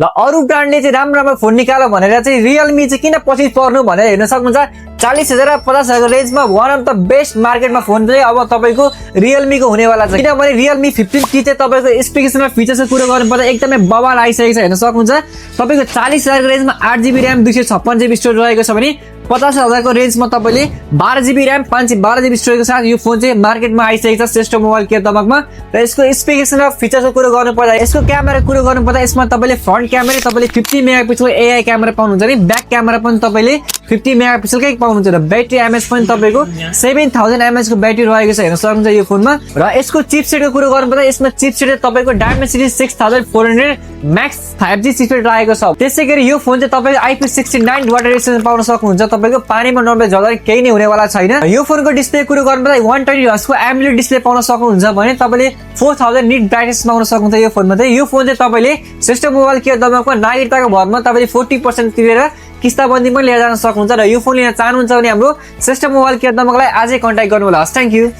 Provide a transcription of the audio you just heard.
ल अरु ब्रान्डले चाहिँ राम्रो राम्रो फोन निकाल्यो भनेर चाहिँ रियलमी चाहिँ किन पछि पर्नु भनेर हेर्न सक्नुहुन्छ 40,000 र 50,000 को रेन्जमा वान अफ द बेस्ट मार्केटमा फोन चाहिँ अब तपाईको रियलमी को हुनेवाला छ किनभने रियलमी 15T चाहिँ तपाईको स्पेसिफिकेसन र फिचर्सको कुरा गर्नुपर्दा एकदमै बवाल आइसकेको छ हेर्न सक्नुहुन्छ तपाईको 40,000 को रेन्जमा 8GB र्याम 256GB स्टोरेज रहेको छ भने 50,000 को रेन्जमा तपाईले 12GB र्याम 512GB स्टोरेजको साथ यो फोन चाहिँ मार्केटमा आइसकेको छ श्रेष्ठ मोबाइल केयर दमकमा र यसको स्पेसिफिकेसन र फिचर्सको कुरा गर्नुपर्दा यसको क्यामेराको कुरा गर्नुपर्दा यसमा तपाईले फ्रन्ट क्यामेरा तपाईले 50 मेगापिक्सलको एआई क्यामेरा पाउनुहुन्छ भने ब्याक क्यामेरा पनि तपाईले 50 मेगापिक्सलकै पाउनुहुन्छ र ब्याट्री एमएच पनि तपाईको 7000 एमएच को ब्याट्री रहेको छ हेर्न सक्नुहुन्छ यो फोनमा र यसको चिपसेटको कुरा गर्नुपर्दा यसमा चिपसेट तपाईको डायमेन्सिटी 6400 म्याक्स 5G चिपसेट रहेको छ त्यसैगरी यो फोन चाहिँ तपाईले IP69 वाटर रेजिस्टेन्स पाउन सक्नुहुन्छ तपाईको पानीमा नर्मल झर्दा केही नै हुनेवाला छैन यो फोनको डिस्प्ले कुरा गर्नुपर्दा 120 हर्ट्ज को एमोलेड डिस्प्ले पाउन सक्नुहुन्छ भने तपाईले 4000 निट ब्राइटनेस पाउन सक्नुहुन्छ यो फोनमा चाहिँ यो फोन चाहिँ तपाईले श्रेष्ठ मोबाइल केयर दमकमा नागरिकताको भरमा तपाईले 40% तिरेर किस्ताबन्दी पनि लिएर जान सक्नुहुन्छ र यो फोन लिन चाहनुहुन्छ भने हाम्रो श्रेष्ठ मोबाइल केयर दमकलाई आजै कन्ट्याक्ट गर्नु होला थ्यांक यू